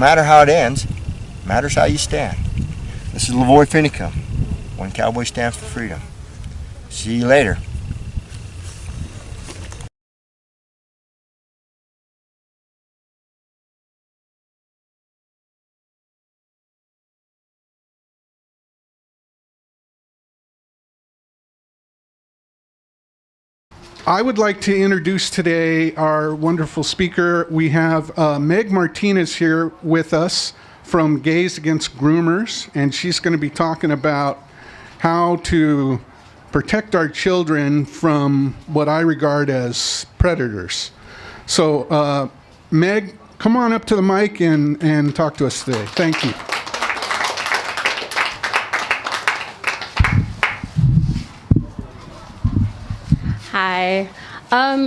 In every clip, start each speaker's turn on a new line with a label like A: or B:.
A: matter how it ends, it matters how you stand. This is Lavoy Finicum. One cowboy stands for freedom. See you later.
B: I would like to introduce today our wonderful speaker. We have Meg Martinez here with us from Gays Against Groomers, and she's going to be talking about how to protect our children from what I regard as predators. So, Meg, come on up to the mic and talk to us today. Thank you.
C: Hi.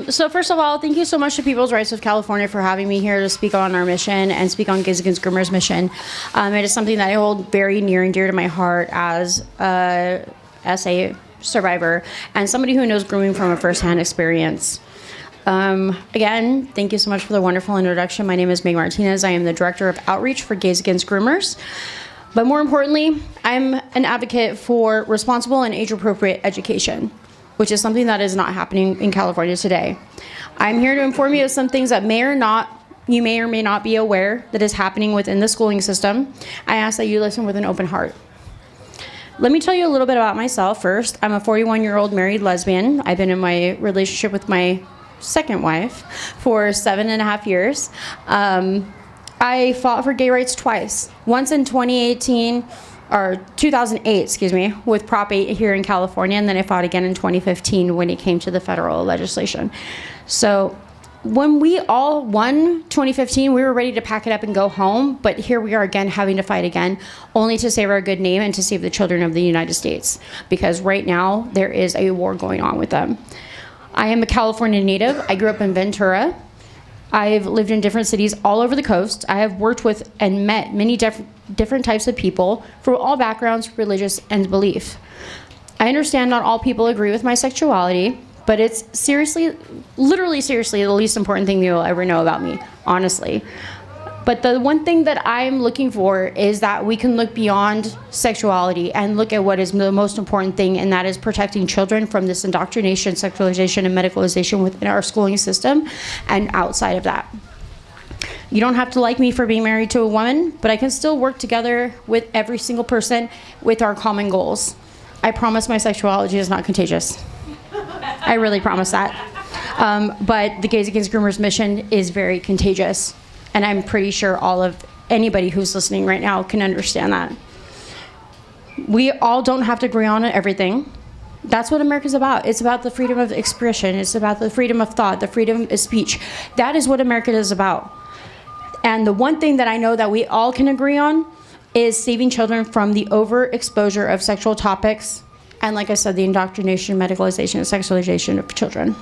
C: So first of all, thank you so much to People's Rights of California for having me here to speak on our mission and speak on Gays Against Groomers mission. It is something that I hold very near and dear to my heart as a survivor and somebody who knows grooming from a firsthand experience. Again, thank you so much for the wonderful introduction. My name is Meg Martinez. I am the Director of Outreach for Gays Against Groomers. But more importantly, I'm an advocate for responsible and age-appropriate education, which is something that is not happening in California today. I'm here to inform you of some things that you may or may not be aware that is happening within the schooling system. I ask that you listen with an open heart. Let me tell you a little bit about myself first. I'm a 41-year-old married lesbian. I've been in my relationship with my second wife for 7.5 years. I fought for gay rights twice. Once in 2008, with Prop 8 here in California, and then I fought again in 2015 when it came to the federal legislation. So when we all won 2015, we were ready to pack it up and go home, but here we are again having to fight again, only to save our good name and to save the children of the United States, because right now there is a war going on with them. I am a California native. I grew up in Ventura. I've lived in different cities all over the coast. I have worked with and met many different types of people from all backgrounds, religious, and belief. I understand not all people agree with my sexuality, but it's literally seriously, the least important thing you'll ever know about me, honestly. But the one thing that I'm looking for is that we can look beyond sexuality and look at what is the most important thing, and that is protecting children from this indoctrination, sexualization, and medicalization within our schooling system and outside of that. You don't have to like me for being married to a woman, but I can still work together with every single person with our common goals. I promise my sexuality is not contagious. I really promise that. But the Gays Against Groomers mission is very contagious. And I'm pretty sure anybody who's listening right now can understand that. We all don't have to agree on everything. That's what America's about. It's about the freedom of expression. It's about the freedom of thought, the freedom of speech. That is what America is about. And the one thing that I know that we all can agree on is saving children from the overexposure of sexual topics, and like I said, the indoctrination, medicalization, and sexualization of children.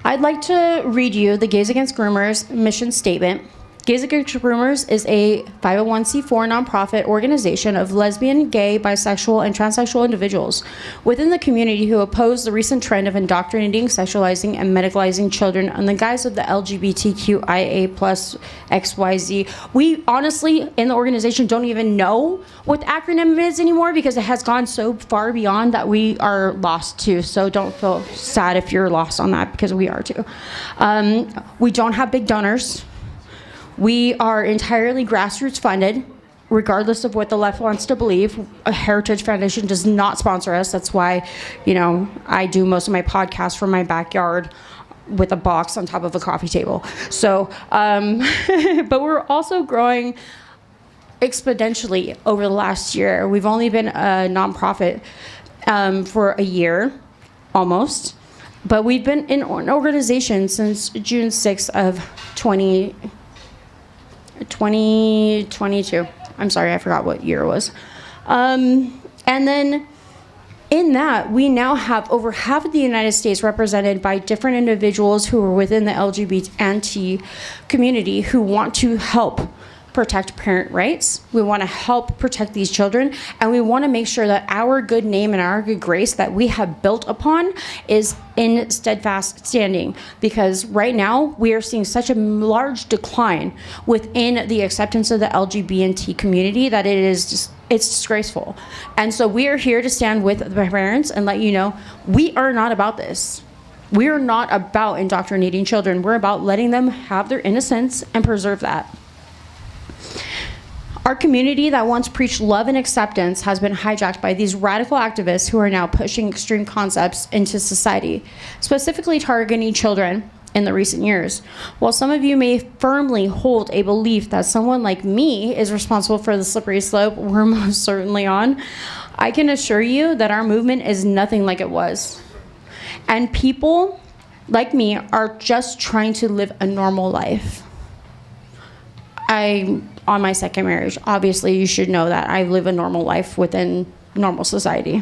C: I'd like to read you the Gays Against Groomers mission statement. Gays Against Groomers is a 501c4 nonprofit organization of lesbian, gay, bisexual, and transsexual individuals within the community who oppose the recent trend of indoctrinating, sexualizing, and medicalizing children on the guise of the LGBTQIA plus XYZ. We honestly, in the organization, don't even know what the acronym is anymore because it has gone so far beyond that we are lost too. So don't feel sad if you're lost on that, because we are too. We don't have big donors. We are entirely grassroots funded, regardless of what the left wants to believe. A Heritage Foundation does not sponsor us. That's why, I do most of my podcasts from my backyard with a box on top of a coffee table. So, but we're also growing exponentially over the last year. We've only been a nonprofit for a year, almost. But we've been in an organization since June 6th of 2022. I'm sorry, I forgot what year it was. And then in that, we now have over half of the United States represented by different individuals who are within the LGBT community who want to help protect parent rights. We want to help protect these children. And we want to make sure that our good name and our good grace that we have built upon is in steadfast standing. Because right now, we are seeing such a large decline within the acceptance of the LGBT community that it is just, it's disgraceful. And so we are here to stand with the parents and let you know, we are not about this. We are not about indoctrinating children. We're about letting them have their innocence and preserve that. Our community that once preached love and acceptance has been hijacked by these radical activists who are now pushing extreme concepts into society, specifically targeting children in the recent years. While some of you may firmly hold a belief that someone like me is responsible for the slippery slope we're most certainly on, I can assure you that our movement is nothing like it was. And people like me are just trying to live a normal life. I'm on my second marriage. Obviously, you should know that I live a normal life within normal society.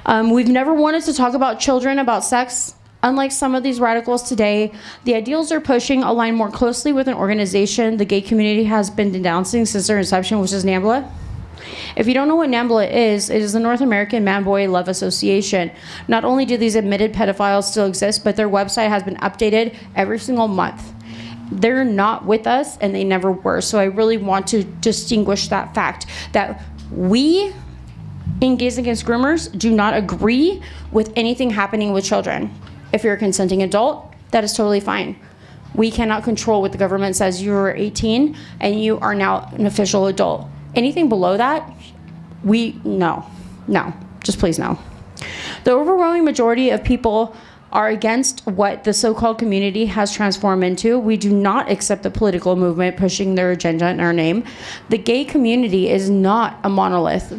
C: We've never wanted to talk about children, about sex. Unlike some of these radicals today, the ideals they're pushing align more closely with an organization the gay community has been denouncing since their inception, which is NAMBLA. If you don't know what NAMBLA is, it is the North American Man-Boy Love Association. Not only do these admitted pedophiles still exist, but their website has been updated every single month. They're not with us, and they never were. So I really want to distinguish that fact that we in Gays Against Groomers do not agree with anything happening with children. If you're a consenting adult, that is totally fine. We cannot control what the government says. You are 18 and you are now an official adult. Anything below that, no, just please no. The overwhelming majority of people are against what the so-called community has transformed into. We do not accept the political movement pushing their agenda in our name. The gay community is not a monolith.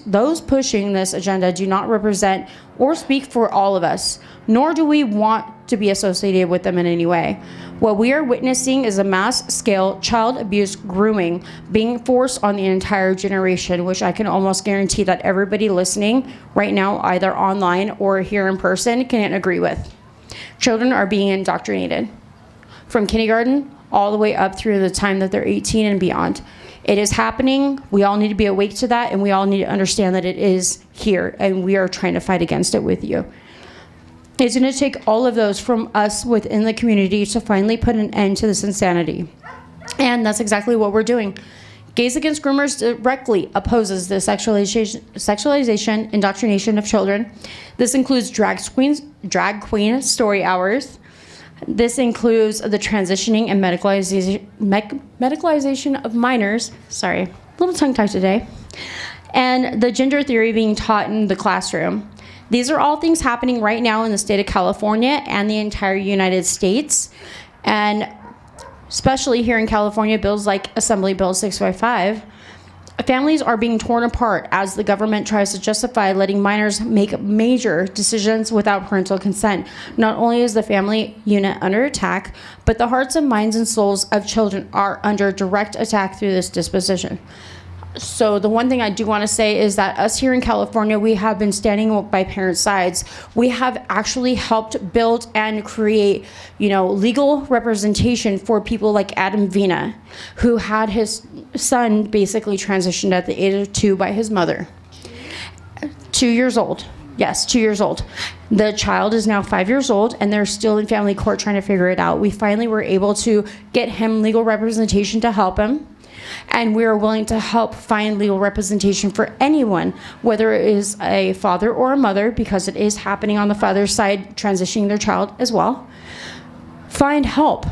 C: Those pushing this agenda do not represent or speak for all of us, nor do we want to be associated with them in any way. What we are witnessing is a mass-scale child abuse grooming being forced on the entire generation, which I can almost guarantee that everybody listening right now, either online or here in person, can agree with. Children are being indoctrinated from kindergarten all the way up through the time that they're 18 and beyond. It is happening. We all need to be awake to that, and we all need to understand that it is here, and we are trying to fight against it with you. It's going to take all of those from us within the community to finally put an end to this insanity. And that's exactly what we're doing. Gays Against Groomers directly opposes the sexualization, indoctrination of children. This includes drag queen story hours. This includes the transitioning and medicalization of minors. Sorry, a little tongue-tied today. And the gender theory being taught in the classroom. These are all things happening right now in the state of California and the entire United States. And especially here in California, bills like Assembly Bill 655, families are being torn apart as the government tries to justify letting minors make major decisions without parental consent. Not only is the family unit under attack, but the hearts and minds and souls of children are under direct attack through this disposition. So the one thing I do want to say is that us here in California, we have been standing by parents' sides. We have actually helped build and create, legal representation for people like Adam Vina, who had his son basically transitioned at the age of 2 by his mother. 2 years old. Yes, 2 years old. The child is now 5 years old, and they're still in family court trying to figure it out. We finally were able to get him legal representation to help him. And we are willing to help find legal representation for anyone, whether it is a father or a mother, because it is happening on the father's side, transitioning their child as well. Find help,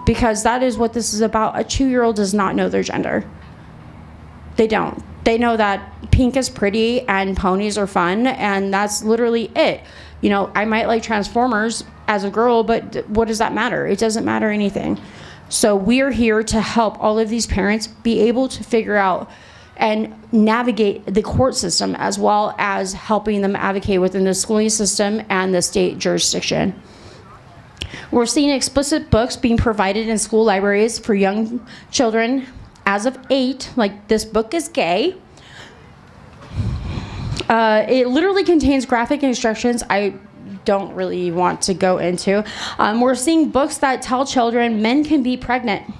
C: because that is what this is about. A 2-year-old does not know their gender. They don't. They know that pink is pretty and ponies are fun, and that's literally it. I might like Transformers as a girl, but what does that matter? It doesn't matter anything. So we're here to help all of these parents be able to figure out and navigate the court system, as well as helping them advocate within the schooling system and the state jurisdiction. We're seeing explicit books being provided in school libraries for young children as of 8, like this book is gay. It literally contains graphic instructions I don't really want to go into. We're seeing books that tell children men can be pregnant.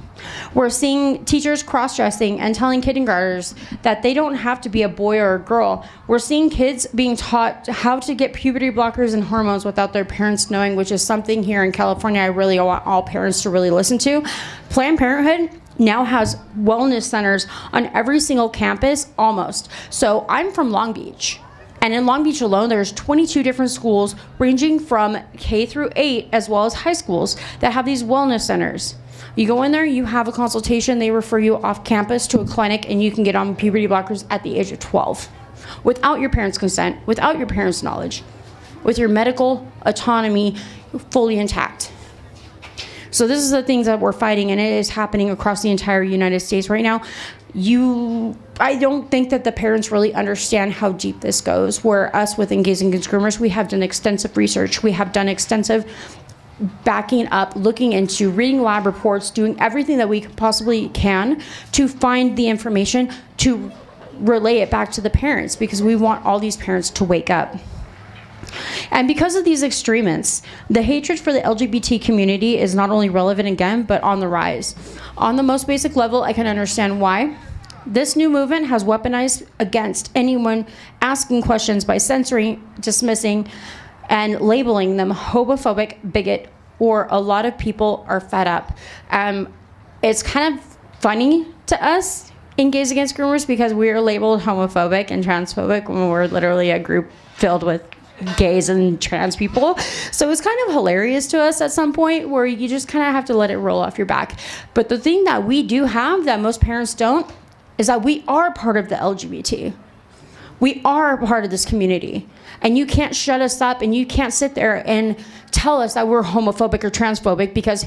C: We're seeing teachers cross-dressing and telling kindergartners that they don't have to be a boy or a girl. We're seeing kids being taught how to get puberty blockers and hormones without their parents knowing, which is something here in California I really want all parents to really listen to. Planned Parenthood now has wellness centers on every single campus, almost. So I'm from Long Beach. And in Long Beach alone, there's 22 different schools ranging from K through 8, as well as high schools, that have these wellness centers. You go in there, you have a consultation, they refer you off campus to a clinic, and you can get on puberty blockers at the age of 12 without your parents' consent, without your parents' knowledge, with your medical autonomy fully intact. So this is the things that we're fighting, and it is happening across the entire United States right now. I don't think that the parents really understand how deep this goes. Where us within Gays Against Groomers, we have done extensive research. We have done extensive backing up, looking into, reading lab reports, doing everything that we possibly can to find the information to relay it back to the parents, because we want all these parents to wake up. And because of these extremists, the hatred for the LGBT community is not only relevant again, but on the rise. On the most basic level, I can understand why. This new movement has weaponized against anyone asking questions by censoring, dismissing, and labeling them homophobic, bigot, or a lot of people are fed up. It's kind of funny to us in Gays Against Groomers because we are labeled homophobic and transphobic when we're literally a group filled with gays and trans people. So it's kind of hilarious to us at some point, where you just kind of have to let it roll off your back. But the thing that we do have that most parents don't is that we are part of the LGBT. We are part of this community. And you can't shut us up, and you can't sit there and tell us that we're homophobic or transphobic, because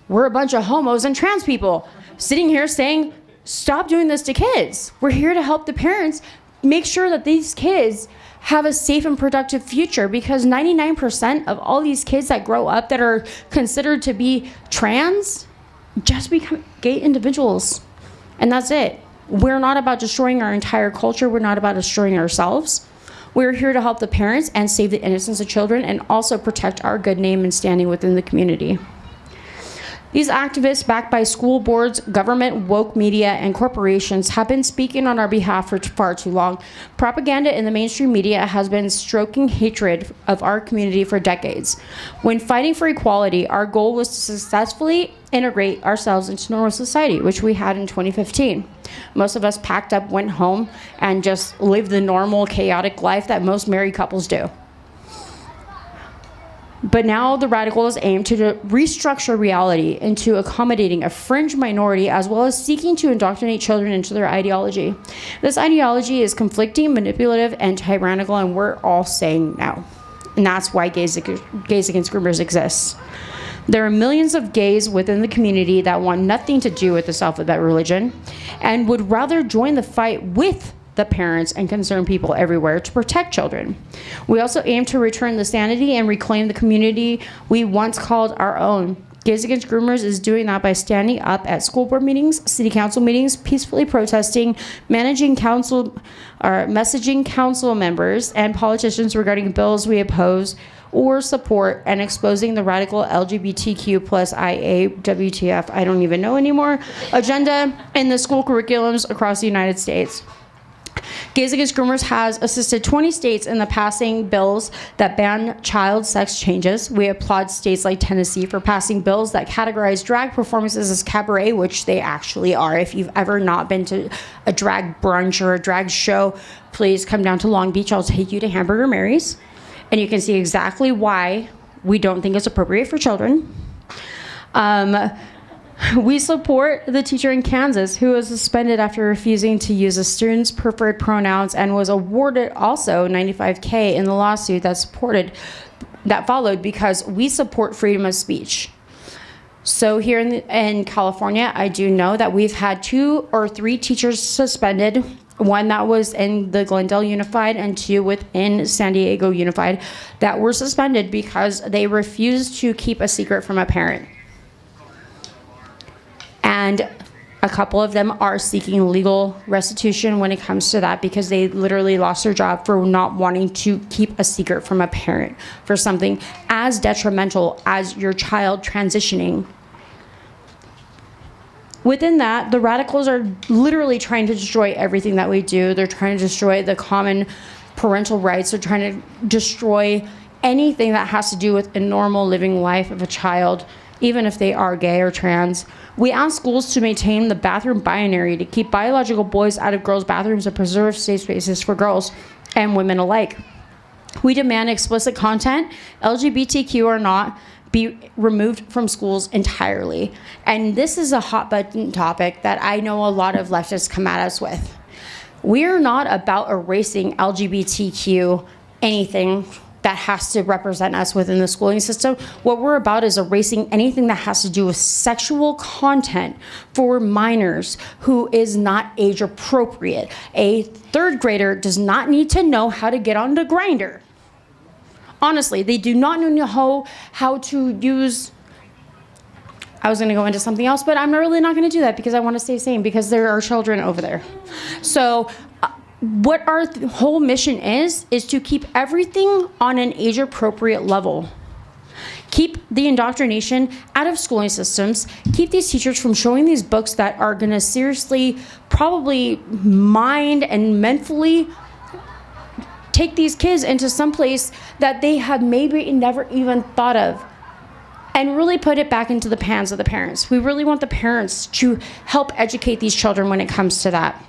C: we're a bunch of homos and trans people sitting here saying, stop doing this to kids. We're here to help the parents make sure that these kids have a safe and productive future, because 99% of all these kids that grow up that are considered to be trans just become gay individuals. And that's it. We're not about destroying our entire culture. We're not about destroying ourselves. We're here to help the parents and save the innocence of children, and also protect our good name and standing within the community. These activists, backed by school boards, government, woke media, and corporations, have been speaking on our behalf for far too long. Propaganda in the mainstream media has been stoking hatred of our community for decades. When fighting for equality, our goal was to successfully integrate ourselves into normal society, which we had in 2015. Most of us packed up, went home, and just lived the normal, chaotic life that most married couples do. But now the radicals aim to restructure reality into accommodating a fringe minority, as well as seeking to indoctrinate children into their ideology. This ideology is conflicting, manipulative, and tyrannical, and we're all saying no. And that's why Gays Against Groomers exists. There are millions of gays within the community that want nothing to do with this alphabet religion, and would rather join the fight with the parents and concerned people everywhere to protect children. We also aim to return the sanity and reclaim the community we once called our own. Gays Against Groomers is doing that by standing up at school board meetings, city council meetings, peacefully protesting, messaging council members and politicians regarding bills we oppose or support, and exposing the radical LGBTQ plus IA, WTF, I don't even know anymore, agenda in the school curriculums across the United States. Gays Against Groomers has assisted 20 states in the passing bills that ban child sex changes. We applaud states like Tennessee for passing bills that categorize drag performances as cabaret, which they actually are. If you've ever not been to a drag brunch or a drag show, please come down to Long Beach. I'll take you to Hamburger Mary's, and you can see exactly why we don't think it's appropriate for children. We support the teacher in Kansas who was suspended after refusing to use a student's preferred pronouns, and was awarded also $95K in the lawsuit that followed, because we support freedom of speech. So here in California, I do know that we've had 2 or 3 teachers suspended. One that was in the Glendale Unified, and 2 within San Diego Unified, that were suspended because they refused to keep a secret from a parent. And a couple of them are seeking legal restitution when it comes to that, because they literally lost their job for not wanting to keep a secret from a parent for something as detrimental as your child transitioning. Within that, the radicals are literally trying to destroy everything that we do. They're trying to destroy the common parental rights. They're trying to destroy anything that has to do with a normal living life of a child, even if they are gay or trans. We ask schools to maintain the bathroom binary, to keep biological boys out of girls' bathrooms and preserve safe spaces for girls and women alike. We demand explicit content, LGBTQ or not, be removed from schools entirely. And this is a hot button topic that I know a lot of leftists come at us with. We're not about erasing LGBTQ anything that has to represent us within the schooling system. What we're about is erasing anything that has to do with sexual content for minors who is not age appropriate. A third grader does not need to know how to get on the Grindr. Honestly, they do not know how to use, I was gonna go into something else, but I'm really not gonna do that because I wanna stay sane because there are children over there. So what our whole mission is to keep everything on an age appropriate level. Keep the indoctrination out of schooling systems. Keep these teachers from showing these books that are gonna seriously probably mind and mentally take these kids into some place that they have maybe never even thought of, and really put it back into the hands of the parents. We really want the parents to help educate these children when it comes to that.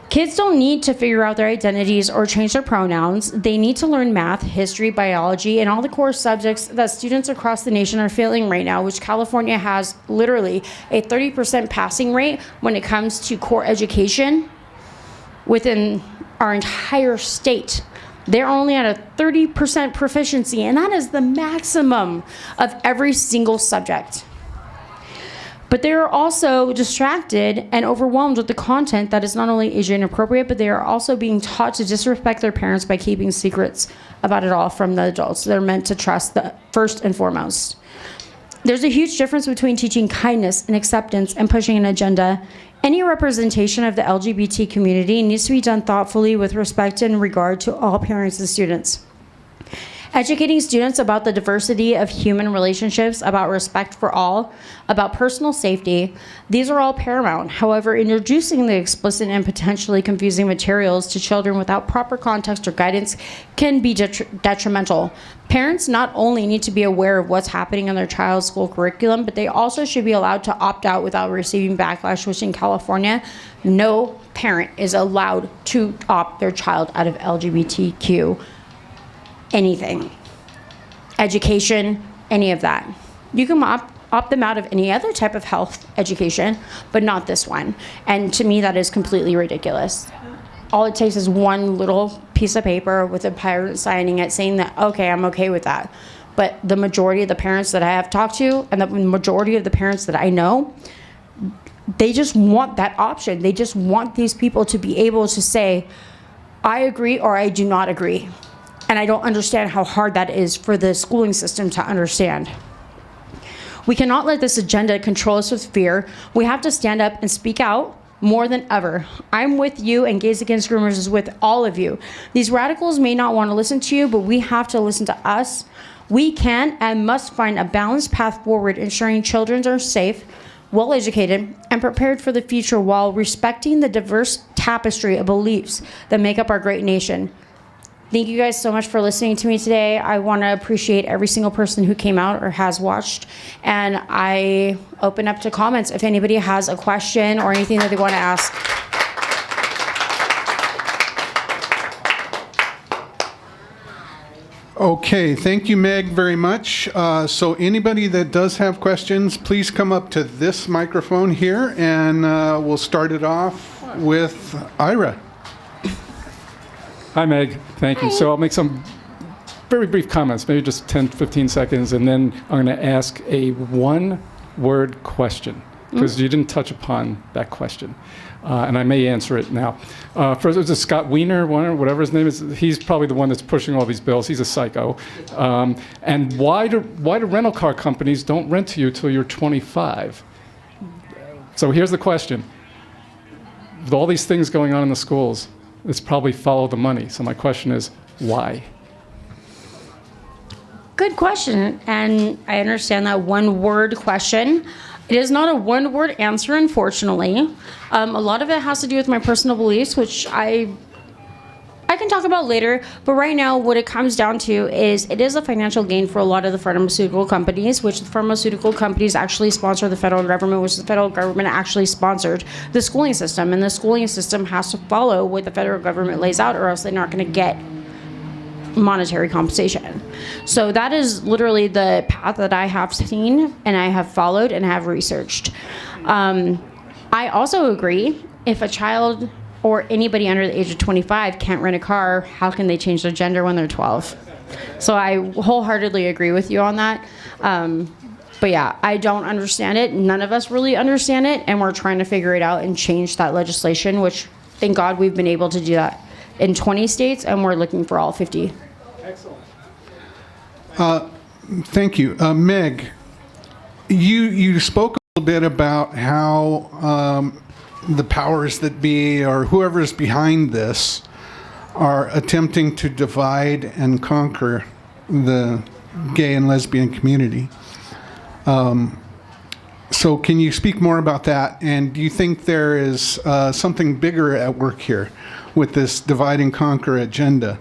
C: Kids don't need to figure out their identities or change their pronouns. They need to learn math, history, biology, and all the core subjects that students across the nation are failing right now, which California has literally a 30% passing rate when it comes to core education within our entire state. They're only at a 30% proficiency, and that is the maximum of every single subject. But they are also distracted and overwhelmed with the content that is not only age inappropriate, but they are also being taught to disrespect their parents by keeping secrets about it all from the adults they're meant to trust first and foremost. There's a huge difference between teaching kindness and acceptance and pushing an agenda. Any representation of the LGBT community needs to be done thoughtfully with respect and regard to all parents and students. Educating students about the diversity of human relationships, about respect for all, about personal safety, these are all paramount. However, introducing the explicit and potentially confusing materials to children without proper context or guidance can be detrimental. Parents not only need to be aware of what's happening in their child's school curriculum, but they also should be allowed to opt out without receiving backlash, which in California, no parent is allowed to opt their child out of LGBTQ anything, education, any of that. You can opt them out of any other type of health education, but not this one. And to me, that is completely ridiculous. All it takes is one little piece of paper with a parent signing it saying that, okay, I'm okay with that. But the majority of the parents that I have talked to and the majority of the parents that I know, they just want that option. They just want these people to be able to say, I agree or I do not agree. And I don't understand how hard that is for the schooling system to understand. We cannot let this agenda control us with fear. We have to stand up and speak out more than ever. I'm with you, and Gays Against Groomers is with all of you. These radicals may not want to listen to you, but we have to listen to us. We can and must find a balanced path forward, ensuring children are safe, well-educated, and prepared for the future while respecting the diverse tapestry of beliefs that make up our great nation. Thank you guys so much for listening to me today. I want to appreciate every single person who came out or has watched. And I open up to comments if anybody has a question or anything that they want to ask.
B: Okay, thank you, Meg, very much. So anybody that does have questions, please come up to this microphone here, and we'll start it off with Ira.
D: Hi, Meg. Thank you.
C: Hi.
D: So I'll make some very brief comments, maybe just 10, 15 seconds, and then I'm going to ask a one-word question, because you didn't touch upon that question. And I may answer it now. First, it was Scott Wiener, whatever his name is. He's probably the one that's pushing all these bills. He's a psycho. And why do rental car companies don't rent to you till you're 25? So here's the question. With all these things going on in the schools, it's probably follow the money. So my question is, why?
C: Good question, and I understand that one-word question. It is not a one-word answer, unfortunately. A lot of it has to do with my personal beliefs, which I can talk about later. But right now, what it comes down to is it is a financial gain for a lot of the pharmaceutical companies, which the pharmaceutical companies actually sponsor the federal government, which the federal government actually sponsored the schooling system. And the schooling system has to follow what the federal government lays out, or else they're not going to get monetary compensation. So that is literally the path that I have seen and I have followed and have researched. I also agree, if a child or anybody under the age of 25 can't rent a car, how can they change their gender when they're 12? So I wholeheartedly agree with you on that. But yeah, I don't understand it. None of us really understand it, and we're trying to figure it out and change that legislation, which thank God we've been able to do that in 20 states, and we're looking for all 50.
D: Excellent.
B: Thank you. Meg, you spoke a little bit about how the powers that be, or whoever's behind this, are attempting to divide and conquer the gay and lesbian community. So can you speak more about that? And do you think there is something bigger at work here with this divide and conquer agenda?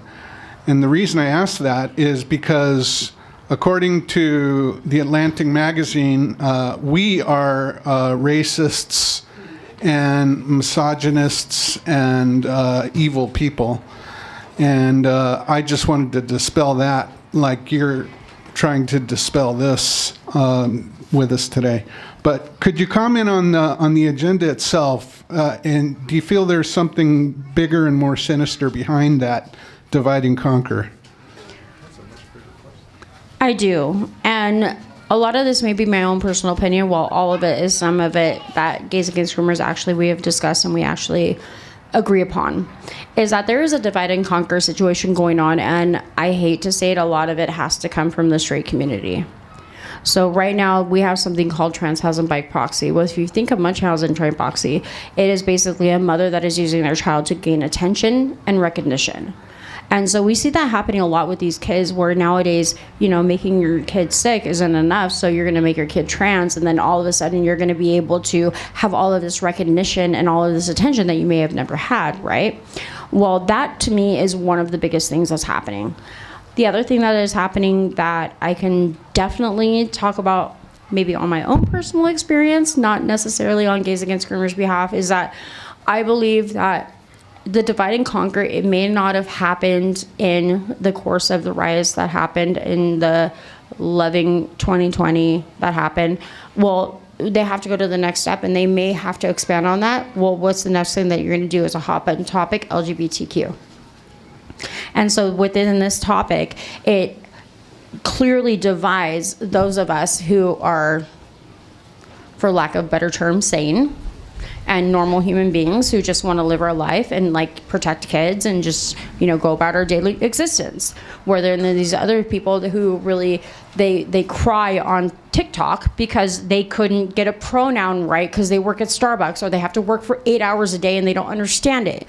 B: And the reason I ask that is because according to the Atlantic magazine, we are racists and misogynists and evil people. And I just wanted to dispel that, like you're trying to dispel this with us today. But could you comment on the agenda itself? And do you feel there's something bigger and more sinister behind that divide and conquer?
C: I do. And a lot of this may be my own personal opinion, while all of it is some of it that Gays Against Groomers actually we have discussed and we actually agree upon, is that there is a divide and conquer situation going on. And I hate to say it, a lot of it has to come from the straight community. So right now we have something called trans housing by proxy. Well, if you think of Munchausen by proxy, it is basically a mother that is using their child to gain attention and recognition. And so we see that happening a lot with these kids, where nowadays, making your kid sick isn't enough. So you're going to make your kid trans, and then all of a sudden you're going to be able to have all of this recognition and all of this attention that you may have never had, right? Well, that to me is one of the biggest things that's happening. The other thing that is happening that I can definitely talk about, maybe on my own personal experience, not necessarily on Gays Against Groomers' behalf, is that I believe that the divide and conquer, it may not have happened in the course of the riots that happened in the Loving 2020 that happened. Well, they have to go to the next step, and they may have to expand on that. Well, what's the next thing that you're going to do as a hot button topic? LGBTQ. And so within this topic, it clearly divides those of us who are, for lack of better term, sane and normal human beings who just want to live our life and protect kids and just go about our daily existence, where there are these other people who really they cry on TikTok because they couldn't get a pronoun right because they work at Starbucks, or they have to work for 8 hours a day and they don't understand it.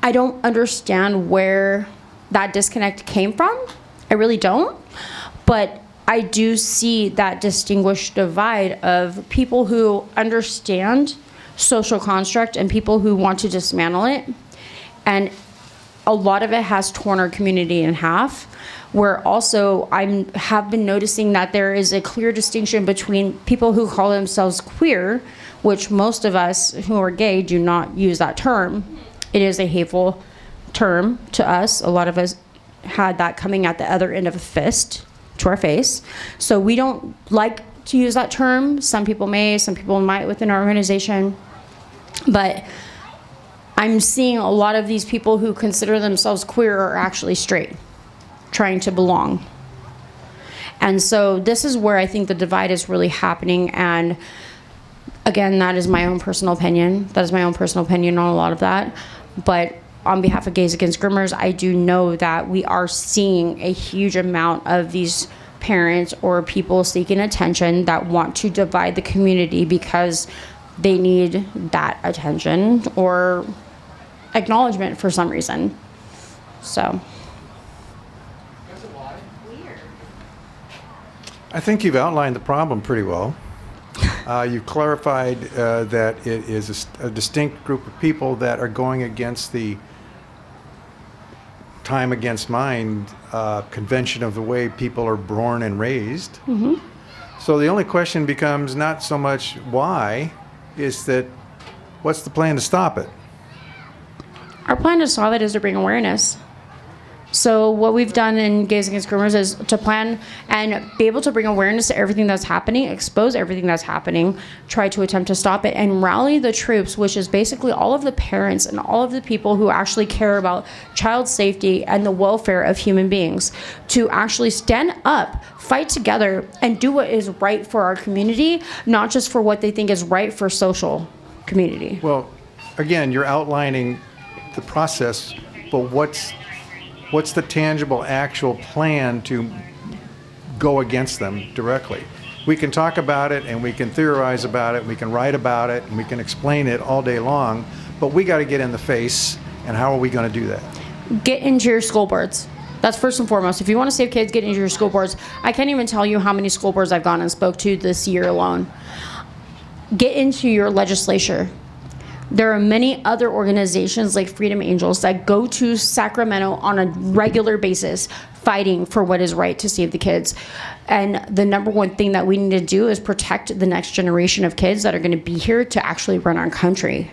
C: I don't understand where that disconnect came from. I really don't. But I do see that distinguished divide of people who understand social construct and people who want to dismantle it. And a lot of it has torn our community in half, where also I have been noticing that there is a clear distinction between people who call themselves queer, which most of us who are gay do not use that term. It is a hateful term to us. A lot of us had that coming at the other end of a fist to our face. So we don't like to use that term. Some people may, some people might within our organization. But I'm seeing a lot of these people who consider themselves queer are actually straight, trying to belong. And so this is where I think the divide is really happening. And again, that is my own personal opinion. That is my own personal opinion on a lot of that. But on behalf of Gays Against Groomers, I do know that we are seeing a huge amount of these parents or people seeking attention that want to divide the community because they need that attention or acknowledgement for some reason. So.
E: I think you've outlined the problem pretty well. You've clarified that it is a distinct group of people that are going against the time against mind convention of the way people are born and raised. So the only question becomes not so much why, is that what's the plan to stop it?
C: Our plan to stop it is to bring awareness. So what we've done in Gays Against Groomers is to plan and be able to bring awareness to everything that's happening, expose everything that's happening, try to attempt to stop it, and rally the troops, which is basically all of the parents and all of the people who actually care about child safety and the welfare of human beings, to actually stand up, fight together, and do what is right for our community, not just for what they think is right for social community.
E: Well, again, you're outlining the process, but what's the tangible, actual plan to go against them directly? We can talk about it, and we can theorize about it, we can write about it, and we can explain it all day long, but we got to get in the face, and how are we going to do that?
C: Get into your school boards. That's first and foremost. If you want to save kids, get into your school boards. I can't even tell you how many school boards I've gone and spoke to this year alone. Get into your legislature. There are many other organizations like Freedom Angels that go to Sacramento on a regular basis fighting for what is right to save the kids. And the number one thing that we need to do is protect the next generation of kids that are going to be here to actually run our country.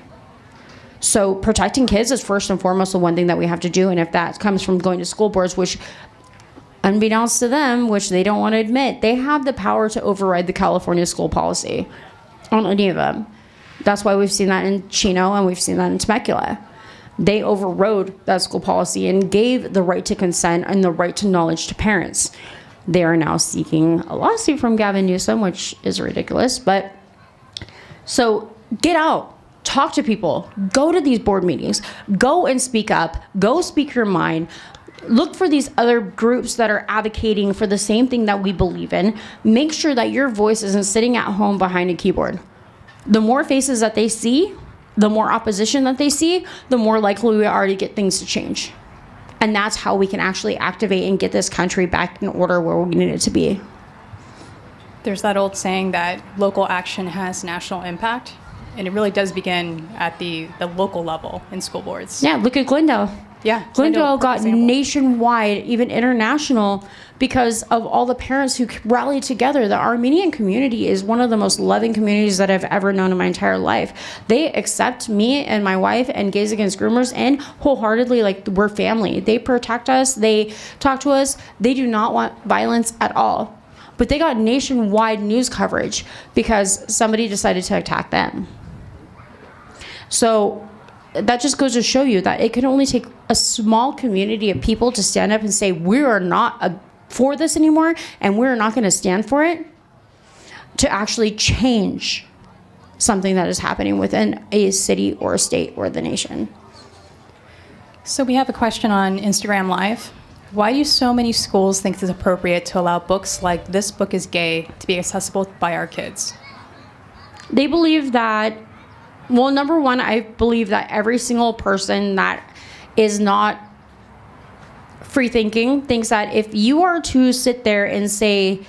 C: So protecting kids is first and foremost the one thing that we have to do. And if that comes from going to school boards, which unbeknownst to them, which they don't want to admit, they have the power to override the California school policy on any of them. That's why we've seen that in Chino and we've seen that in Temecula. They overrode that school policy and gave the right to consent and the right to knowledge to parents. They are now seeking a lawsuit from Gavin Newsom, which is ridiculous. But so get out, talk to people, go to these board meetings, go and speak up, go speak your mind. Look for these other groups that are advocating for the same thing that we believe in. Make sure that your voice isn't sitting at home behind a keyboard. The more faces that they see, the more opposition that they see, the more likely we are to get things to change. And that's how we can actually activate and get this country back in order where we need it to be.
F: There's that old saying that local action has national impact, and it really does begin at the local level in school boards.
C: Yeah, look at Glendale.
F: Yeah,
C: Glendale got
F: example.
C: nationwide, even international, because of all the parents who rallied together. The Armenian community is one of the most loving communities that I've ever known in my entire life. They accept me and my wife and Gays Against Groomers and wholeheartedly, like, we're family. They protect us. They talk to us. They do not want violence at all. But they got nationwide news coverage because somebody decided to attack them. So that just goes to show you that it can only take a small community of people to stand up and say, we are not for this anymore, and we're not going to stand for it, to actually change something that is happening within a city or a state or the nation.
F: So we have a question on Instagram Live. Why do so many schools think it's appropriate to allow books like This Book is Gay to be accessible by our kids?
C: They believe that, well, number one, I believe that every single person that is not free thinking thinks that if you are to sit there and say,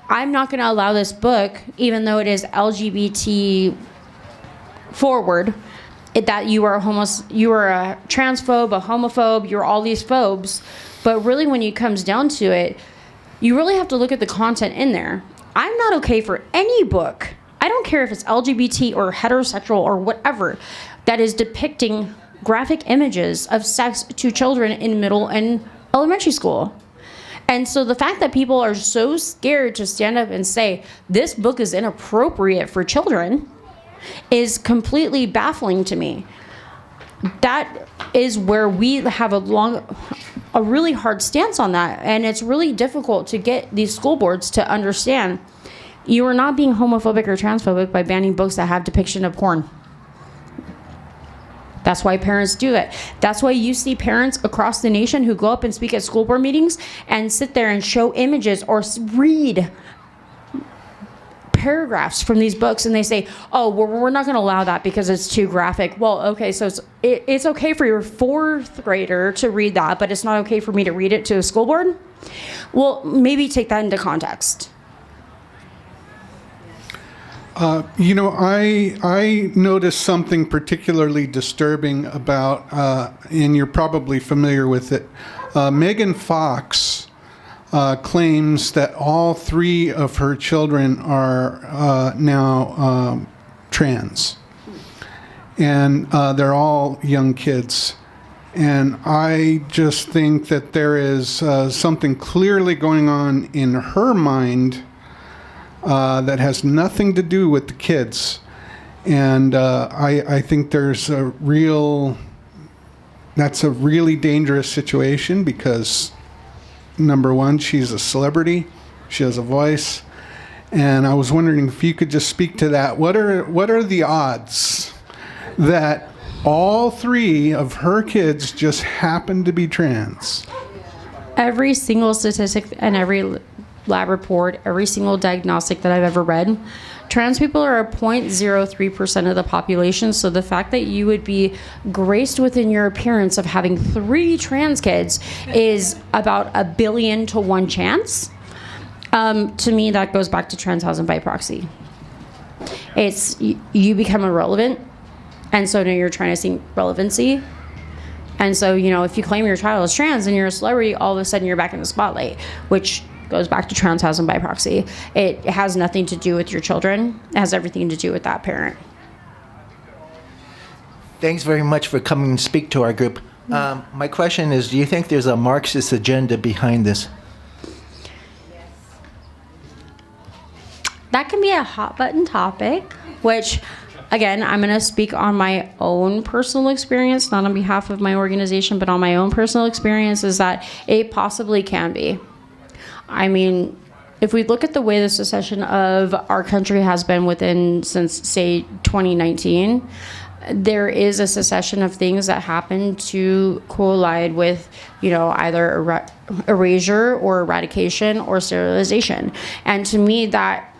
C: I'm not going to allow this book, even though it is LGBT forward, that you are a transphobe, a homophobe, you're all these phobes. But really, when it comes down to it, you really have to look at the content in there. I'm not okay for any book, I don't care if it's LGBT or heterosexual or whatever, that is depicting graphic images of sex to children in middle and elementary school. And so the fact that people are so scared to stand up and say, this book is inappropriate for children, is completely baffling to me. That is where we have a really hard stance on that. And it's really difficult to get these school boards to understand you are not being homophobic or transphobic by banning books that have depiction of porn. That's why parents do it. That's why you see parents across the nation who go up and speak at school board meetings and sit there and show images or read paragraphs from these books, and they say, oh, we're not going to allow that because it's too graphic. Well, okay, so it's okay for your fourth grader to read that, but it's not okay for me to read it to a school board? Well, maybe take that into context.
B: I noticed something particularly disturbing about, and you're probably familiar with it. Megan Fox claims that all 3 of her children are now trans, and they're all young kids. And I just think that there is something clearly going on in her mind that has nothing to do with the kids. And I think that's a really dangerous situation because, number one, she's a celebrity. She has a voice. And I was wondering if you could just speak to that. What are the odds that all 3 of her kids just happen to be trans?
C: Every single statistic and every lab report, every single diagnostic that I've ever read, trans people are 0.03% of the population. So the fact that you would be graced within your appearance of having 3 trans kids is about 1 billion to 1 chance. To me, that goes back to trans housing by proxy. It's you become irrelevant, and so now you're trying to seek relevancy. And so, if you claim your child is trans and you're a celebrity, all of a sudden you're back in the spotlight, which goes back to trans housing by proxy. It has nothing to do with your children. It has everything to do with that parent.
G: Thanks very much for coming and speak to our group. My question is, do you think there's a Marxist agenda behind this?
C: That can be a hot button topic, which, again, I'm going to speak on my own personal experience, not on behalf of my organization, but on my own personal experience, is that it possibly can be. I mean, if we look at the way the secession of our country has been since, say, 2019, there is a succession of things that happen to collide with, either erasure or eradication or sterilization. And to me, that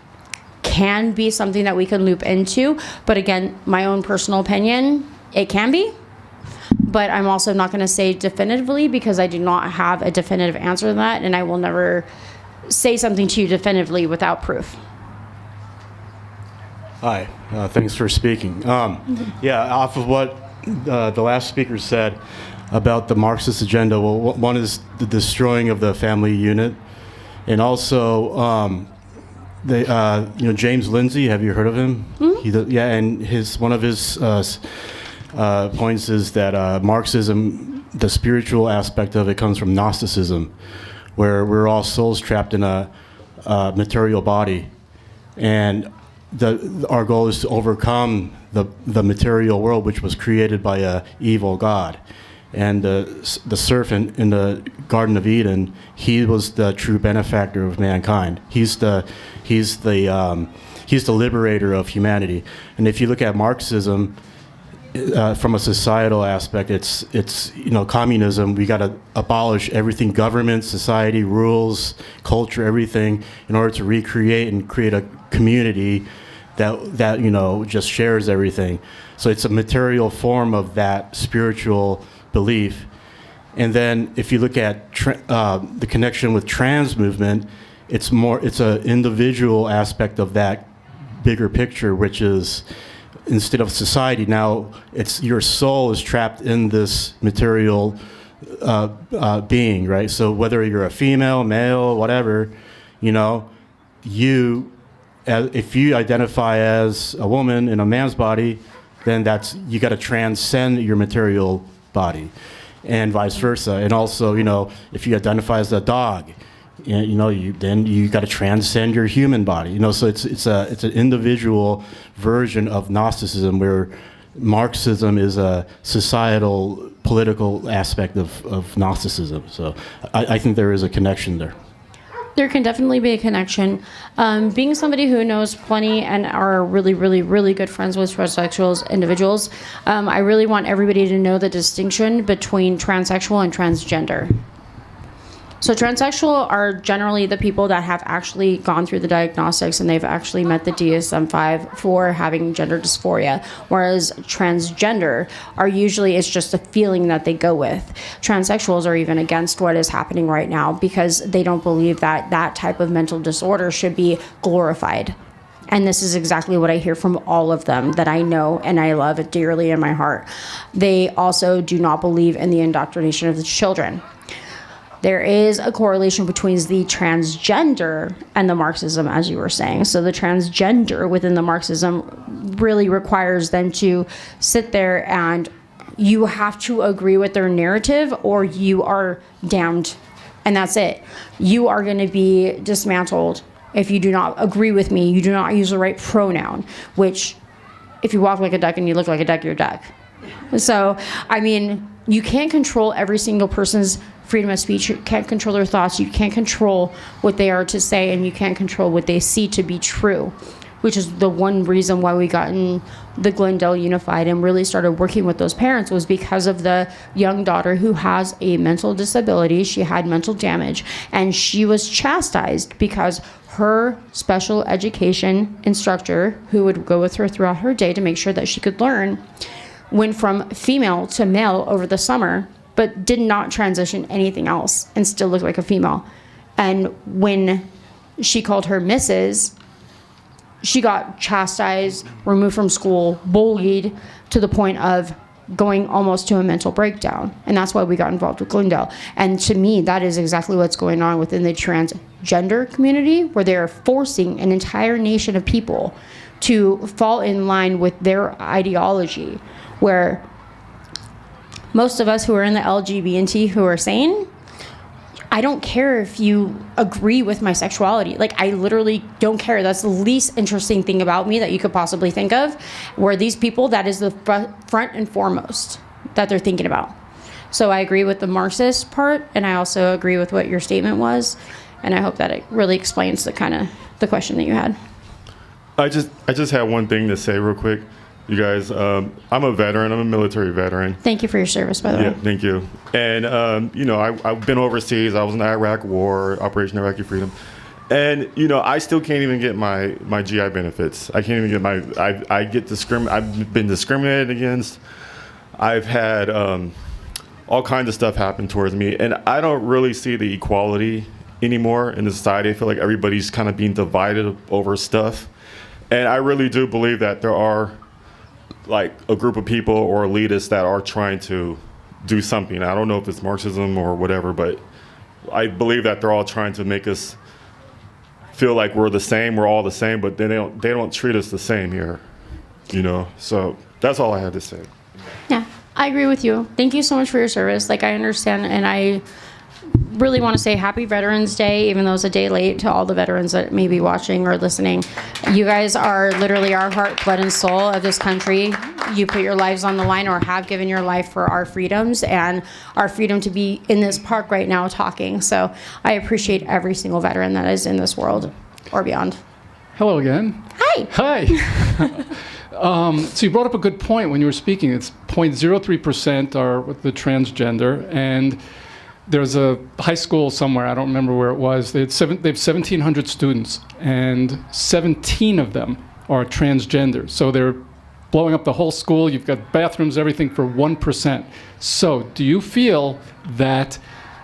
C: can be something that we can loop into. But again, my own personal opinion, it can be. But I'm also not going to say definitively because I do not have a definitive answer to that. And I will never say something to you definitively without proof.
H: Hi, thanks for speaking. Off of what the last speaker said about the Marxist agenda, well, one is the destroying of the family unit, and also James Lindsay. Have you heard of him? Mm-hmm. And one of his points is that Marxism, the spiritual aspect of it, comes from Gnosticism, where we're all souls trapped in a material body, and our goal is to overcome the material world, which was created by a evil God. And the serpent in the Garden of Eden, he was the true benefactor of mankind. He's the liberator of humanity. And if you look at Marxism from a societal aspect, it's communism. We got to abolish everything: government, society, rules, culture, everything, in order to recreate and create a community that just shares everything. So it's a material form of that spiritual belief. And then if you look at the connection with trans movement, it's an individual aspect of that bigger picture, which is, instead of society, now it's your soul is trapped in this material being, right? So whether you're a female, male, whatever, if you identify as a woman in a man's body, then you got to transcend your material body, and vice versa. And also, if you identify as a dog, then you got to transcend your human body. So it's an individual version of Gnosticism, where Marxism is a societal, political aspect of Gnosticism. So I think there is a connection there.
C: There can definitely be a connection. Being somebody who knows plenty and are really, really, really good friends with transsexual individuals, I really want everybody to know the distinction between transsexual and transgender. So transsexual are generally the people that have actually gone through the diagnostics and they've actually met the DSM-5 for having gender dysphoria, whereas transgender are usually, it's just a feeling that they go with. Transsexuals are even against what is happening right now because they don't believe that that type of mental disorder should be glorified And this is exactly what I hear from all of them that I know and I love dearly in my heart. They also do not believe in the indoctrination of the children. There is a correlation between the transgender and the Marxism, as you were saying. So the transgender within the Marxism really requires them to sit there and you have to agree with their narrative or you are damned. And that's it. You are going to be dismantled if you do not agree with me. You do not use the right pronoun, which if you walk like a duck and you look like a duck, you're a duck. So, I mean, you can't control every single person's freedom of speech. You can't control their thoughts. You can't control what they are to say, and you can't control what they see to be true, which is the one reason why we got in the Glendale Unified and really started working with those parents was because of the young daughter who has a mental disability. She had mental damage, and she was chastised because her special education instructor, who would go with her throughout her day to make sure that she could learn, went from female to male over the summer, but did not transition anything else and still looked like a female. And when she called her Mrs., she got chastised, removed from school, bullied to the point of going almost to a mental breakdown. And that's why we got involved with Glendale. And to me, that is exactly what's going on within the transgender community, where they're forcing an entire nation of people to fall in line with their ideology, where most of us who are in the LGBT who are sane, I don't care if you agree with my sexuality. Like, I literally don't care. That's the least interesting thing about me that you could possibly think of, where these people, that is the front and foremost that they're thinking about. So I agree with the Marxist part, and I also agree with what your statement was, and I hope that it really explains the kind of the question that you had.
I: I just have one thing to say real quick. You guys, I'm a veteran. I'm a military veteran.
C: Thank you for your service, by the way.
I: Yeah, thank you. And, you know, I've been overseas. I was in the Iraq War, Operation Iraqi Freedom. And, you know, I still can't even get my GI benefits. I can't even get I've been discriminated against. I've had all kinds of stuff happen towards me. And I don't really see the equality anymore in the society. I feel like everybody's kind of being divided over stuff. And I really do believe that there are like a group of people or elitists that are trying to do something. I don't know if it's Marxism or whatever, but I believe that they're all trying to make us feel like we're the same, we're all the same, but they don't treat us the same here, you know? So that's all I had to say.
C: Yeah, I agree with you. Thank you so much for your service. Like, I understand, and I really want to say happy Veterans Day, even though it's a day late, to all the veterans that may be watching or listening. You guys are literally our heart, blood, and soul of this country. You put your lives on the line or have given your life for our freedoms and our freedom to be in this park right now talking. So I appreciate every single veteran that is in this world or beyond.
D: Hello again.
C: Hi.
D: Hi. So you brought up a good point when you were speaking. It's 0.03% are the transgender, and there's a high school somewhere, I don't remember where it was, they have 1,700 students, and 17 of them are transgender. So they're blowing up the whole school. You've got bathrooms, everything for 1%. So do you feel that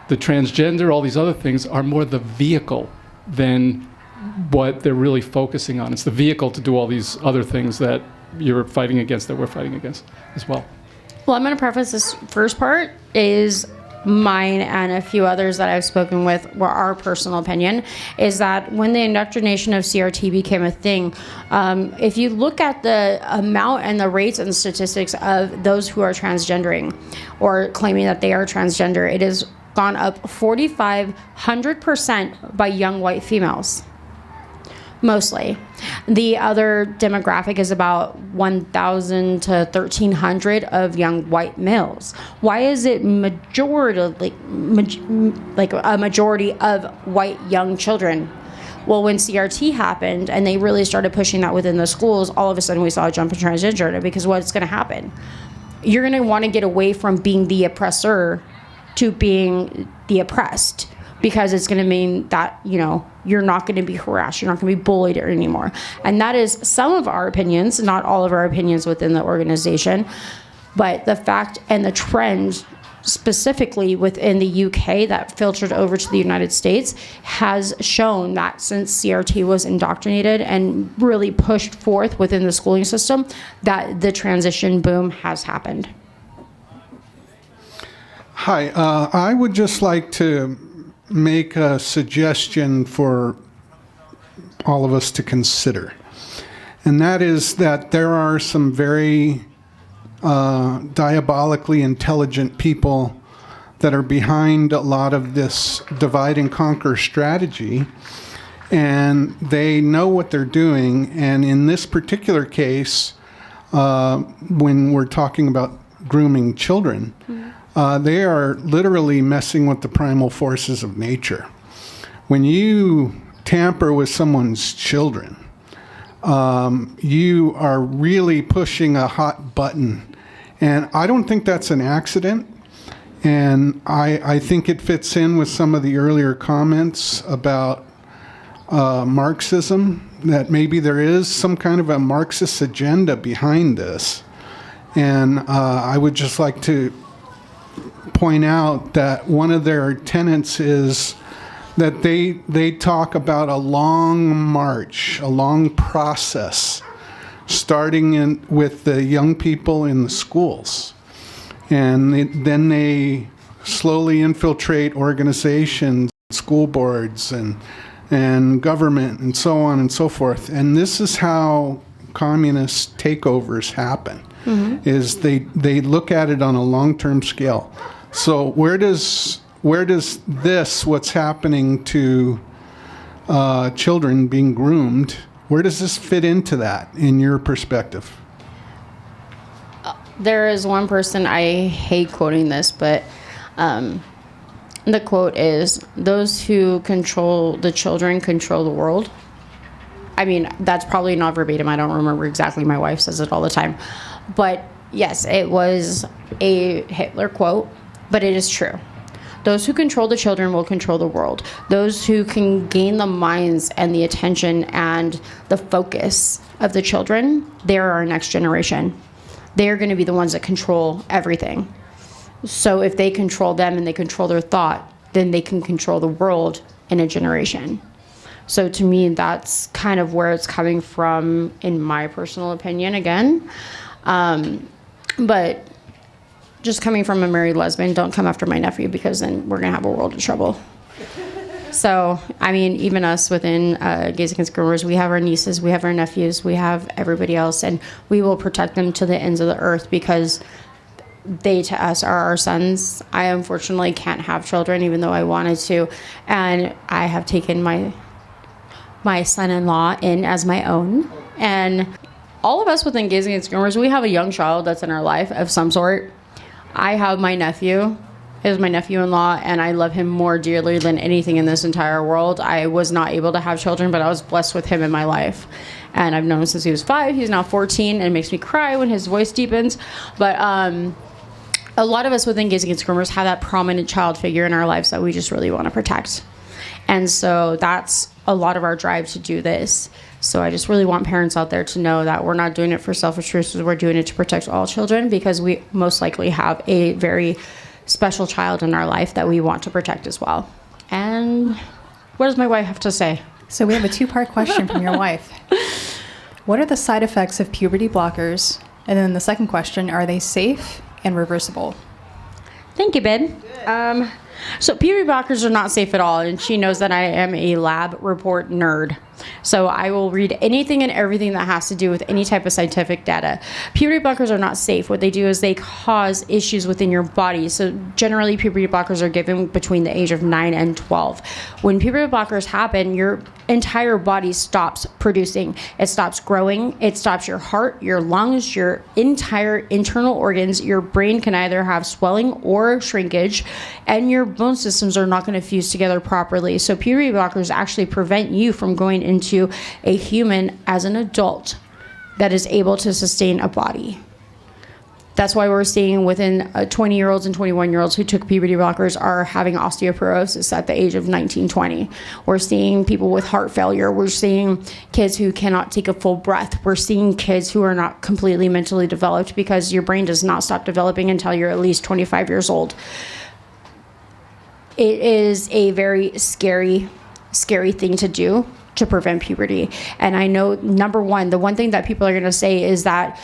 D: the transgender, all these other things, are more the vehicle than what they're really focusing on? It's the vehicle to do all these other things that you're fighting against, that we're fighting against as well.
C: Well, I'm going to preface this first part is mine and a few others that I've spoken with, were our personal opinion, is that when the indoctrination of CRT became a thing, if you look at the amount and the rates and statistics of those who are transgendering or claiming that they are transgender, it has gone up 4,500% by young white females. Mostly. The other demographic is about 1,000 to 1,300 of young white males. Why is it majority, like a majority of white young children? Well, when CRT happened and they really started pushing that within the schools, all of a sudden we saw a jump in transgender, because what's going to happen? You're going to want to get away from being the oppressor to being the oppressed, because it's going to mean that, you know, you're not going to be harassed, you're not going to be bullied anymore. And that is some of our opinions, not all of our opinions within the organization, but the fact and the trend specifically within the UK that filtered over to the United States has shown that since CRT was indoctrinated and really pushed forth within the schooling system, that the transition boom has happened.
B: Hi, I would just like to make a suggestion for all of us to consider. And that is that there are some very diabolically intelligent people that are behind a lot of this divide and conquer strategy, and they know what they're doing. And in this particular case, when we're talking about grooming children, they are literally messing with the primal forces of nature. When you tamper with someone's children, you are really pushing a hot button. And I don't think that's an accident. And I think it fits in with some of the earlier comments about Marxism, that maybe there is some kind of a Marxist agenda behind this. And I would just like to point out that one of their tenets is that they talk about a long march, a long process, starting with the young people in the schools. And then they slowly infiltrate organizations, school boards, and government, and so on and so forth. And this is how communist takeovers happen, is they look at it on a long-term scale. So where does this, what's happening to children being groomed, where does this fit into that in your perspective?
C: There is one person, I hate quoting this, but the quote is, "Those who control the children control the world." I mean, that's probably not verbatim. I don't remember exactly. My wife says it all the time. But yes, it was a Hitler quote, but it is true. Those who control the children will control the world. Those who can gain the minds and the attention and the focus of the children, they're our next generation. They're going to be the ones that control everything. So if they control them and they control their thought, then they can control the world in a generation. So to me, that's kind of where it's coming from, in my personal opinion, again. But just coming from a married lesbian, don't come after my nephew, because then we're going to have a world of trouble. So, I mean, even us within Gays Against Groomers, we have our nieces, we have our nephews, we have everybody else, and we will protect them to the ends of the earth, because they to us are our sons. I unfortunately can't have children, even though I wanted to, and I have taken my son-in-law in as my own. And all of us within Gays Against Groomers, we have a young child that's in our life of some sort. I have my nephew. He is my nephew-in-law, and I love him more dearly than anything in this entire world. I was not able to have children, but I was blessed with him in my life. And I've known him since he was 5. He's now 14, and it makes me cry when his voice deepens. But a lot of us within Gays Against Groomers have that prominent child figure in our lives that we just really want to protect. And so that's a lot of our drive to do this. So I just really want parents out there to know that we're not doing it for selfish reasons. We're doing it to protect all children, because we most likely have a very special child in our life that we want to protect as well. And what does my wife have to say?
F: So we have a 2-part question from your wife. What are the side effects of puberty blockers? And then the second question, are they safe and reversible?
C: Thank you, babe. So puberty blockers are not safe at all, and she knows that I am a lab report nerd. So I will read anything and everything that has to do with any type of scientific data. Puberty blockers are not safe. What they do is they cause issues within your body. So generally, puberty blockers are given between the age of 9 and 12. When puberty blockers happen, your entire body stops producing. It stops growing. It stops your heart, your lungs, your entire internal organs. Your brain can either have swelling or shrinkage, and your bone systems are not going to fuse together properly. So puberty blockers actually prevent you from going into a human as an adult that is able to sustain a body. That's why we're seeing within 20-year-olds and 21-year-olds who took puberty blockers are having osteoporosis at the age of 19, 20. We're seeing people with heart failure. We're seeing kids who cannot take a full breath. We're seeing kids who are not completely mentally developed because your brain does not stop developing until you're at least 25 years old. It is a very scary thing to do to prevent puberty. And I know, number one, the one thing that people are going to say is that,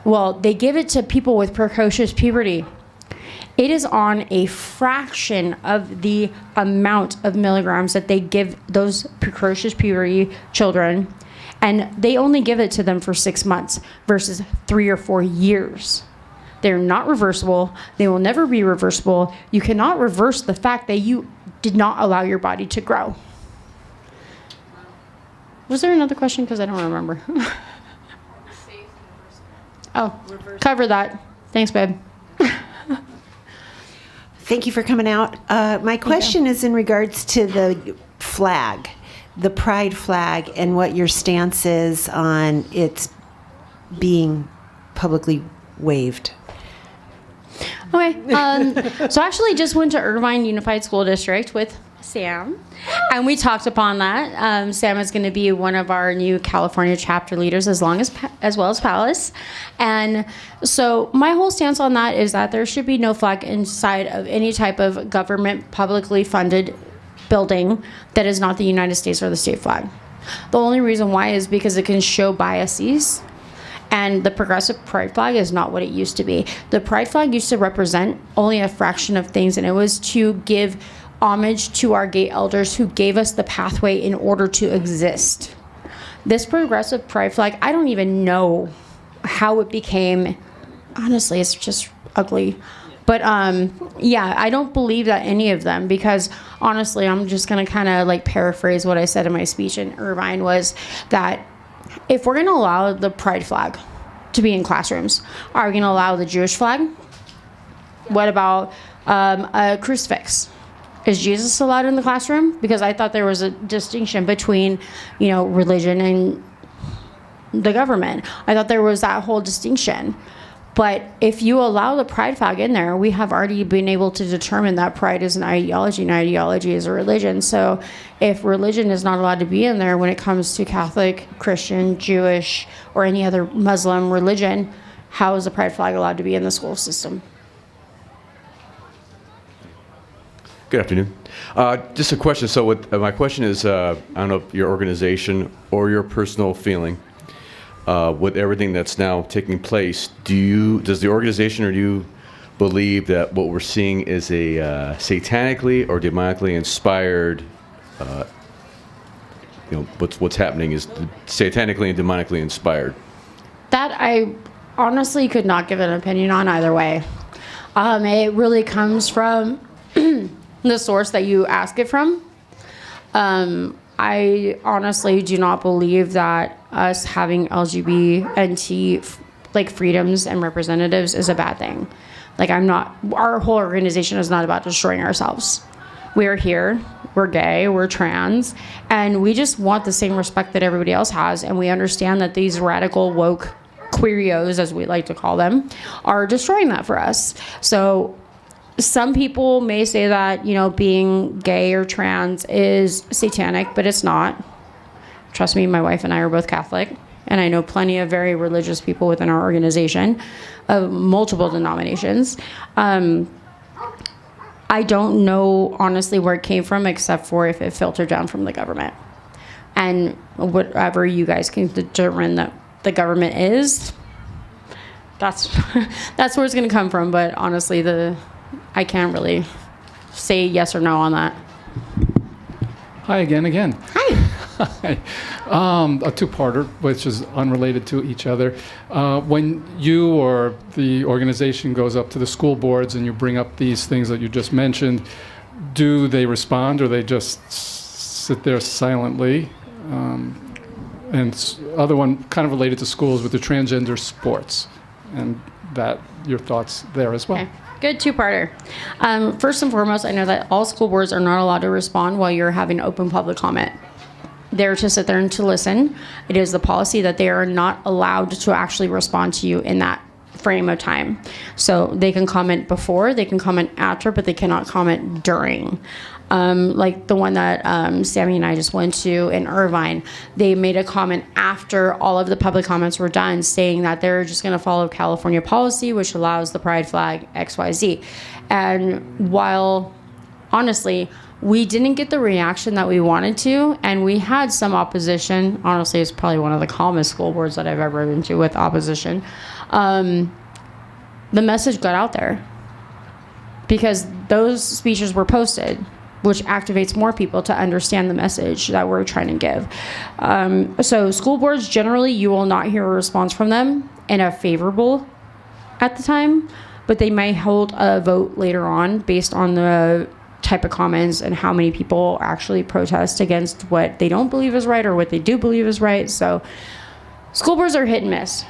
C: well, they give it to people with precocious puberty. It is on a fraction of the amount of milligrams that they give those precocious puberty children, and they only give it to them for 6 months versus 3 or 4 years. They're not reversible. They will never be reversible. You cannot reverse the fact that you did not allow your body to grow. Was there another question? Because I don't remember. Oh, cover that. Thanks, babe.
J: Thank you for coming out. My question is in regards to the flag, the pride flag, and what your stance is on its being publicly waved.
C: Okay. So I actually just went to Irvine Unified School District with Sam, and we talked upon that. Sam is going to be one of our new California chapter leaders as well as Palace. And so my whole stance on that is that there should be no flag inside of any type of government publicly funded building that is not the United States or the state flag. The only reason why is because it can show biases. And the progressive pride flag is not what it used to be. The pride flag used to represent only a fraction of things, and it was to give homage to our gay elders who gave us the pathway in order to exist. This progressive pride flag, I don't even know how it became. Honestly, it's just ugly. But yeah, I don't believe that any of them, because honestly, I'm just gonna kind of like paraphrase what I said in my speech in Irvine, was that if we're going to allow the pride flag to be in classrooms, are we going to allow the Jewish flag? What about a crucifix? Is Jesus allowed in the classroom? Because I thought there was a distinction between, religion and the government. I thought there was that whole distinction. But if you allow the pride flag in there, we have already been able to determine that pride is an ideology and ideology is a religion. So if religion is not allowed to be in there when it comes to Catholic, Christian, Jewish, or any other Muslim religion, how is the pride flag allowed to be in the school system?
K: Good afternoon. Just a question. So my question is, I don't know if your organization or your personal feeling, with everything that's now taking place, does the organization or do you believe that what we're seeing is a satanically or demonically inspired, what's happening is satanically and demonically inspired? That
C: I honestly could not give an opinion on either way. It really comes from the source that you ask it from. I honestly do not believe that us having LGBT freedoms and representatives is a bad thing. Our whole organization is not about destroying ourselves. We're here, we're gay, we're trans, and we just want the same respect that everybody else has, and we understand that these radical woke queerios, as we like to call them, are destroying that for us. So some people may say that, being gay or trans is satanic, but it's not. Trust me, my wife and I are both Catholic, and I know plenty of very religious people within our organization of multiple denominations. I don't know, honestly, where it came from, except for if it filtered down from the government. And whatever you guys can determine that the government is, that's where it's going to come from. But honestly, I can't really say yes or no on that.
D: Hi again.
C: Hi.
D: Hi. A two-parter, which is unrelated to each other. When you or the organization goes up to the school boards and you bring up these things that you just mentioned, do they respond or they just sit there silently? And other one kind of related to schools with the transgender sports, and that your thoughts there as well.
C: Okay. Good two-parter. First and foremost, I know that all school boards are not allowed to respond while you're having open public comment. They're to sit there and to listen. It is the policy that they are not allowed to actually respond to you in that frame of time. So they can comment before, they can comment after, but they cannot comment during. Like the one that Sammy and I just went to in Irvine, they made a comment after all of the public comments were done saying that they're just going to follow California policy, which allows the pride flag XYZ. And while, honestly, we didn't get the reaction that we wanted to, and we had some opposition. Honestly, it's probably one of the calmest school boards that I've ever been to with opposition. The message got out there because those speeches were posted, which activates more people to understand the message that we're trying to give. So school boards, generally, you will not hear a response from them in a favorable at the time, but they may hold a vote later on based on the type of comments and how many people actually protest against what they don't believe is right or what they do believe is right. So school boards are hit and miss.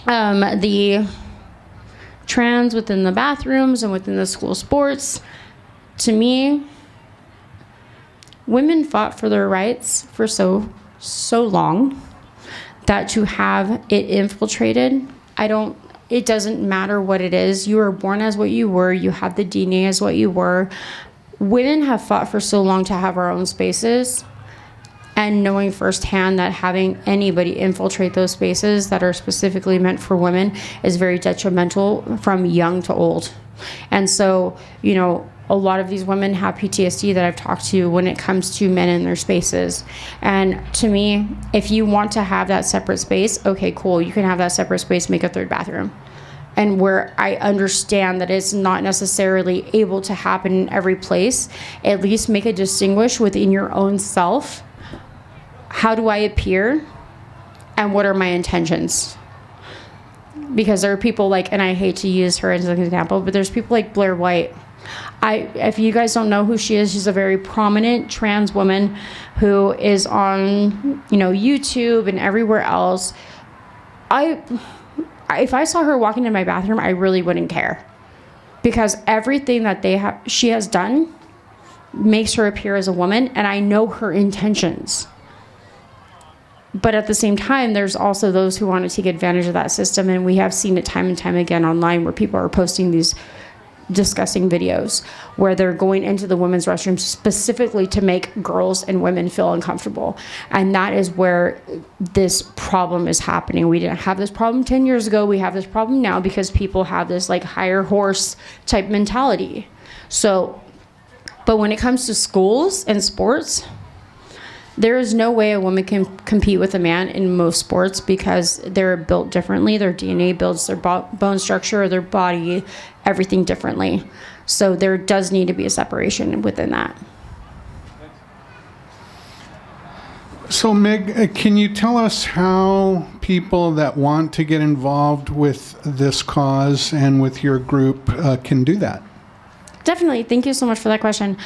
C: The trans within the bathrooms and within the school sports, to me, women fought for their rights for so long that to have it infiltrated, it doesn't matter what it is. You were born as what you were. You have the DNA as what you were. Women have fought for so long to have our own spaces, and knowing firsthand that having anybody infiltrate those spaces that are specifically meant for women is very detrimental from young to old. And so, a lot of these women have PTSD that I've talked to when it comes to men in their spaces. And to me, if you want to have that separate space, okay, cool, you can have that separate space, make a third bathroom. And where I understand that it's not necessarily able to happen in every place, at least make a distinguish within your own self. How do I appear? And what are my intentions? Because there are people like, and I hate to use her as an example, but there's people like Blair White. If you guys don't know who she is, she's a very prominent trans woman who is on, YouTube and everywhere else. If I saw her walking in my bathroom, I really wouldn't care, because everything that she has done makes her appear as a woman, and I know her intentions. But at the same time, there's also those who want to take advantage of that system, and we have seen it time and time again online where people are posting these disgusting videos where they're going into the women's restrooms specifically to make girls and women feel uncomfortable. And that is where this problem is happening. We didn't have this problem 10 years ago. We have this problem now because people have this like higher horse type mentality. So, but when it comes to schools and sports, there is no way a woman can compete with a man in most sports because they're built differently. Their DNA builds their bone structure, their body, everything differently. So there does need to be a separation within that.
B: So Meg, can you tell us how people that want to get involved with this cause and with your group can do that?
C: Definitely. Thank you so much for that question.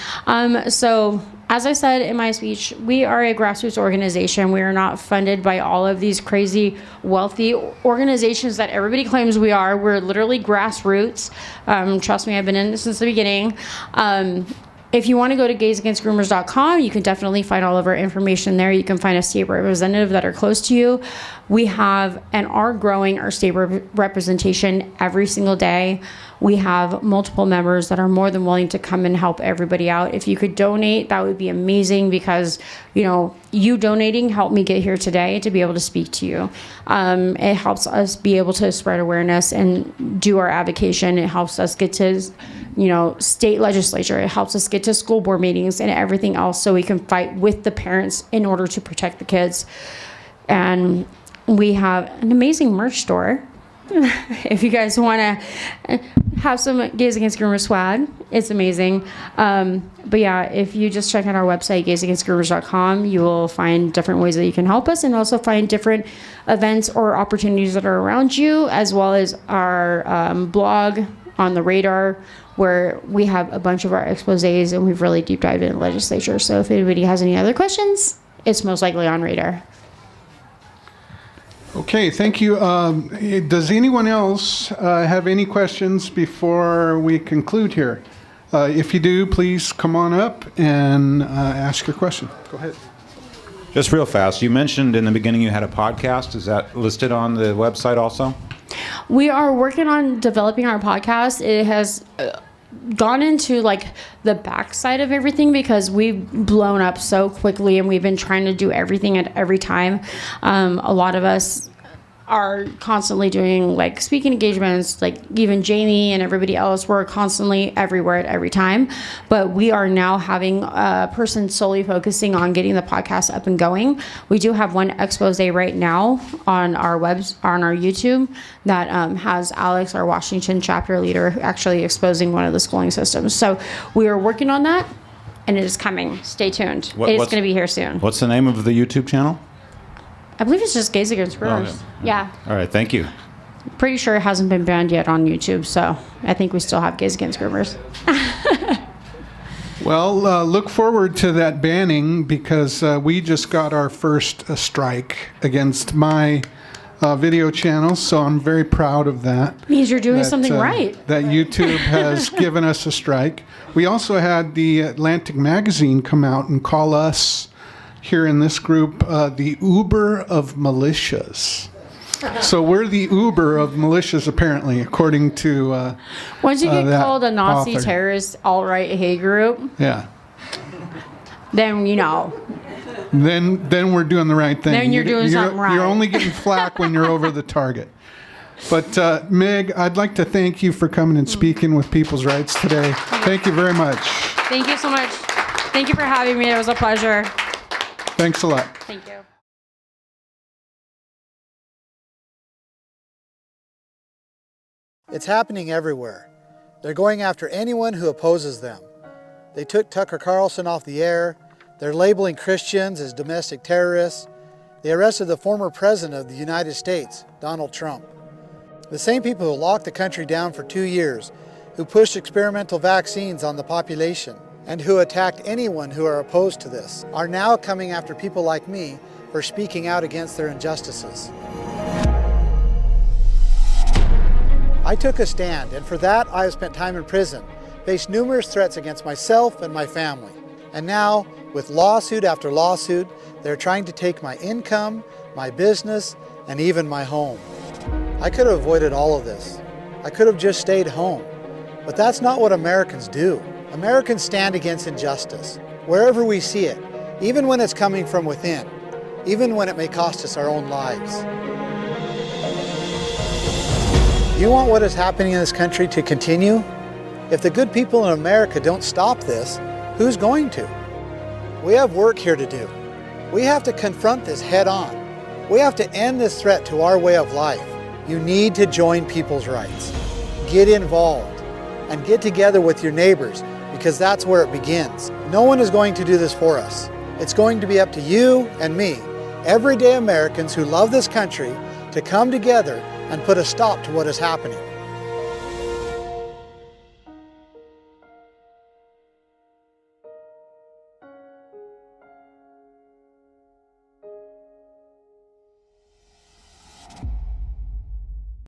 C: So as I said in my speech, we are a grassroots organization. We are not funded by all of these crazy, wealthy organizations that everybody claims we are. We're literally grassroots. Trust me, I've been in this since the beginning. If you want to go to gaysagainstgroomers.com, you can definitely find all of our information there. You can find a state representative that are close to you. We have and are growing our state representation every single day. We have multiple members that are more than willing to come and help everybody out. If you could donate, that would be amazing because, you donating helped me get here today to be able to speak to you. It helps us be able to spread awareness and do our advocation. It helps us get to, state legislature. It helps us get to school board meetings and everything else so we can fight with the parents in order to protect the kids. And we have an amazing merch store. If you guys want to have some Gays Against Groomers swag, it's amazing. But yeah, if you just check out our website, gaysagainstgroomers.com, you will find different ways that you can help us and also find different events or opportunities that are around you, as well as our blog on the Radar, where we have a bunch of our exposés and we've really deep dived into legislature. So if anybody has any other questions, it's most likely on Radar.
B: Okay, thank you. Does anyone else have any questions before we conclude here? If you do, please come on up and ask your question. Go ahead.
L: Just real fast, you mentioned in the beginning you had a podcast. Is that listed on the website also?
C: We are working on developing our podcast. It has gone into like the backside of everything because we've blown up so quickly and we've been trying to do everything at every time. A lot of us are constantly doing like speaking engagements, like even Jamie and everybody else, we're constantly everywhere at every time. But we are now having a person solely focusing on getting the podcast up and going. We do have one expose right now on our on our YouTube that has Alex, our Washington chapter leader, actually exposing one of the schooling systems. So we are working on that and it is coming. Stay tuned. It is going to be here soon.
L: What's the name of the YouTube channel?
C: I believe it's just Gays Against Groomers. Yeah.
L: All right, thank you.
C: Pretty sure it hasn't been banned yet on YouTube, so I think we still have Gays Against Groomers.
B: Well, look forward to that banning because we just got our first strike against my video channel, so I'm very proud of that.
C: Means you're doing something right.
B: That YouTube has given us a strike. We also had the Atlantic Magazine come out and call us here in this group the Uber of militias. So we're the Uber of militias, apparently, according to
C: once you get called a Nazi
B: author.
C: Terrorist alt-right hate group,
B: yeah,
C: then you know.
B: Then we're doing the right thing.
C: Then you're doing something right.
B: You're only getting flack when you're over the target. But Meg, I'd like to thank you for coming and speaking with People's Rights today. Thank you very much.
C: Thank you so much. Thank you for having me. It was a pleasure.
B: Thanks a lot.
C: Thank you.
M: It's happening everywhere. They're going after anyone who opposes them. They took Tucker Carlson off the air. They're labeling Christians as domestic terrorists. They arrested the former president of the United States, Donald Trump. The same people who locked the country down for 2 years, who pushed experimental vaccines on the population, and who attacked anyone who are opposed to this, are now coming after people like me for speaking out against their injustices. I took a stand, and for that I have spent time in prison, faced numerous threats against myself and my family. And now, with lawsuit after lawsuit, they're trying to take my income, my business, and even my home. I could have avoided all of this. I could have just stayed home. But that's not what Americans do. Americans stand against injustice, wherever we see it, even when it's coming from within, even when it may cost us our own lives. You want what is happening in this country to continue? If the good people in America don't stop this, who's going to? We have work here to do. We have to confront this head on. We have to end this threat to our way of life. You need to join People's Rights. Get involved and get together with your neighbors, because that's where it begins. No one is going to do this for us. It's going to be up to you and me, everyday Americans who love this country, to come together and put a stop to what is happening.